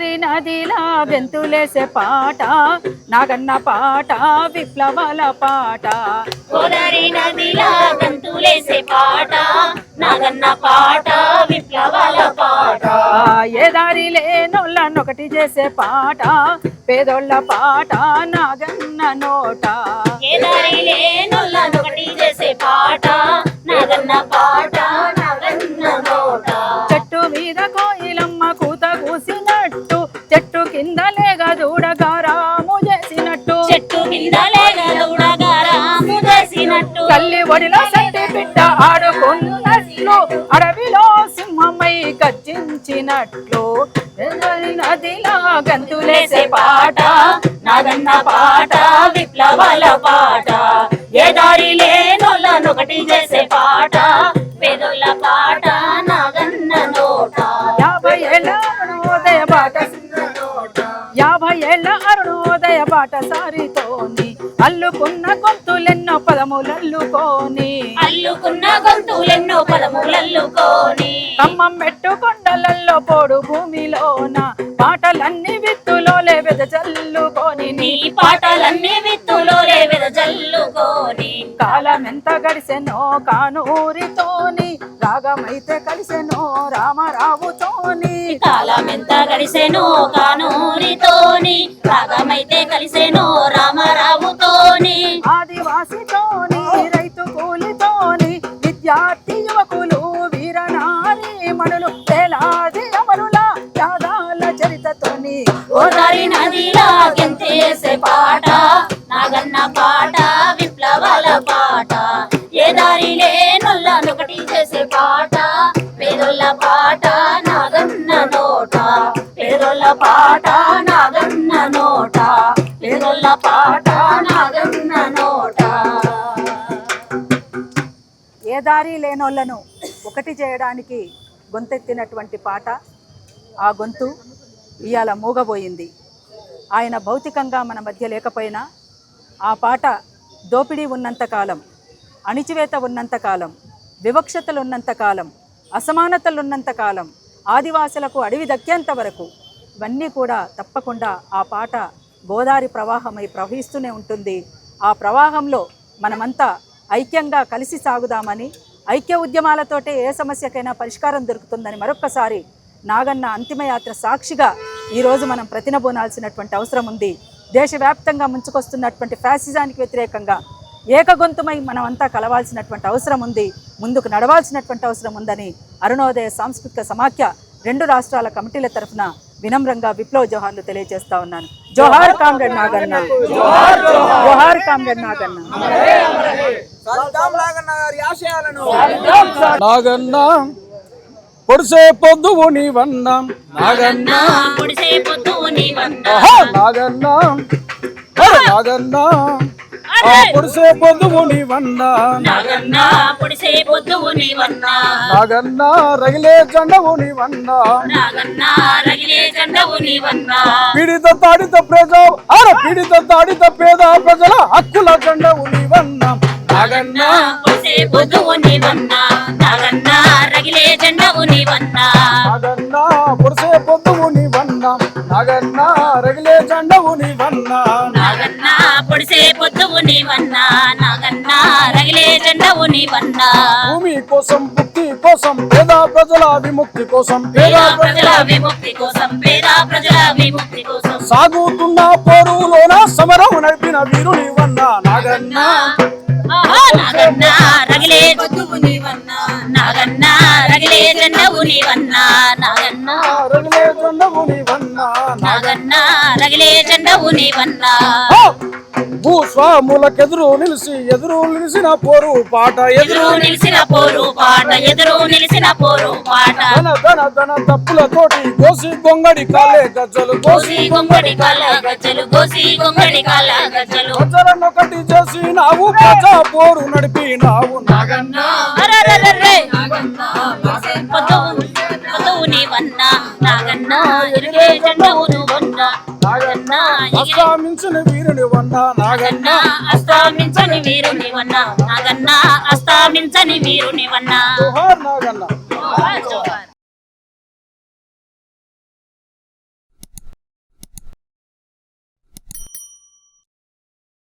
గోదావరి నదిలా గెంతులేసే పాట నాగన్న పాట విప్లవాల పాట గోదావరి నదిలా గెంతులేసే పాట నాగన్న పాట విప్లవాల పాట ఏ దారి లేనొల్లనొకటి చేసే పాట పేదోళ్ళ పాట నాగన్న నోట ఏ దారి లేనొల్లనొకటి చేసే పాట నాగన్న పాట నాగన్న నోట చెట్టు మీద కోయిలమ్మ కూత కూసినట్టు చెట్టు కింద లేగ దూడగారాము చేసినట్టు చెట్టు కింద లేగ దూడగారాము చేసినట్టు కల్లి ఒడిలో సంటి బిడ్డ ఆడుకున్నట్లు అడవిలో సింహమై గర్జించినట్లు నదిలా గంతులేసే పాట నాగన్న పాట విప్లవాల పాట ఏ దారి లేనొల్లనొకటి చేసే పాట పేదోళ్ళ పాట నాగన్న నోట 50 ఏళ్ళ అరుణోదయ బాట సారితోని అల్లుకున్న గొంతులెన్నో పదములల్లుకోని ఖమ్మం మెట్టు కొండలల్లో పోడు భూమిలోన పాటలన్నీ విత్తులోలే వెదజల్లుకోని నీ పాటలన్నీ విత్తులోలే వెదజల్లుకోని కాలమెంత గడిసెనో కానూరితోని రాగమైతే కలిసెనో రామరావుతోని కాలమెంత గడిసెనో కానూరితోని రాగమైతే కలిసెనో రామరావుతోని ఆదివాసితోని రైతు కూలితోని విద్యార్థి యువకులు వీరనారి మనులు వేలాది అమరుల త్యాగాల చరితతోని గోదావరి నదిలా గెంతేసే పాట నాగన్న పాట విప్లవాల పాట ఏ దారి లేనొల్లనొకటి చేసే పాట పేదోళ్ళ పాట నాగన్న నోట పేదోళ్ళ పాట నాగన్న నోట పేదోళ్ళ పాట నాగన్న నోట ఏ దారి లేనోళ్లను ఒకటి చేయడానికి గొంతెత్తినటువంటి పాట ఆ గొంతు ఇవాళ మూగబోయింది. ఆయన భౌతికంగా మన మధ్య లేకపోయినా ఆ పాట దోపిడీ ఉన్నంతకాలం, అణిచివేత ఉన్నంతకాలం, వివక్షతలు ఉన్నంతకాలం, అసమానతలు ఉన్నంతకాలం, ఆదివాసులకు అడవి దక్కేంత వరకు ఇవన్నీ కూడా తప్పకుండా ఆ పాట గోదావరి ప్రవాహమై ప్రవహిస్తూనే ఉంటుంది. ఆ ప్రవాహంలో మనమంతా ఐక్యంగా కలిసి సాగుదామని, ఐక్య ఉద్యమాలతోటే ఏ సమస్యకైనా పరిష్కారం దొరుకుతుందని మరొక్కసారి నాగన్న అంతిమయాత్ర సాక్షిగా ఈరోజు మనం ప్రతినబూనాల్సినటువంటి అవసరం ఉంది. దేశవ్యాప్తంగా ముంచుకొస్తున్నటువంటి ఫ్యాసిజానికి వ్యతిరేకంగా ఏకగొంతుమై మనం అంతా కలవాల్సినటువంటి అవసరం ఉంది, ముందుకు నడవాల్సినటువంటి అవసరం ఉందని అరుణోదయ సాంస్కృతిక సమాఖ్య 2 రాష్ట్రాల కమిటీల తరఫున వినమ్రంగా విప్లవ జోహార్లు తెలియజేస్తా ఉన్నాను. జోహార్ కామ్రేడ్ నాగన్న, జోహార్ కామ్రేడ్ నాగన్న. నాగన్న పొడిసే పొద్దువు నీవన్న, నాగన్న పొడిసే పొద్దువు నీవన్న, నాగన్న నాగన్న పొడిసే పొద్దువు నీవన్న, నాగన్న పొడిసే పొద్దువు నీవన్న, నాగన్న రగిలే జెండవు నీవన్న, నాగన్న రగిలే జెండవు నీవన్న, పీడిత తాడిత పీడిత తాడిత పేద ప్రజల హక్కుల జెండవు నీవన్న, నాగన్న పొడిసే పొద్దువు నీవన్న, నాగన్న రగిలే జెండవు నీవన్న, నాగన్న పొడిసే పొద్దువు నీవన్న, నాగన్న రగిలే జెండవు నీవన్న, నాగన్న పొడిసే పొద్దువు నీవన్న, నాగన్న రగిలే జెండవు నీవన్న, భూమి కోసం ముక్తి కోసం పేద ప్రజల విముక్తి కోసం పేద ప్రజల విముక్తి కోసం పేద ప్రజల విముక్తి కోసం సాగుతున్న పోరులోన సమరం నడిపిన వీరు నీవన్న, నాగన్న నాగన్న రగిలే పొద్దువు నీవన్న, నాగన్న రగిలే జెండవు నీవన్న, నాగన్న రగిలే జెండవు నీవన్న, నాగన్న రగిలే జెండవు నీవన్న, భూస్వాములకెదురు నిలిసిన పోరు పాట ఎదురు నిలిసిన పోరు పాట ఎదురు నిలిసిన పోరు పాట ధన తప్పులతోటి గోసి గొంగడి కాలే గజ్జలు గోసి గొంగడి కాల గజ్జలు గోసి గొంగడి కాల గజ్జలు గజ్జలనొకటి చేసి నావు ప్రజా పోరు నడిపినావు, నాగన్న పొద్దువు నీవన్న, నాగన్న ఎరుగే జెండవు నువ్వన్న, నాగన్న అస్తామించిన వీరుని వన్న, నాగన్న అస్తామించని వీరుని వన్న, నాగన్న అస్తామించని వీరుని వన్న. జోహార్ నాగన్న.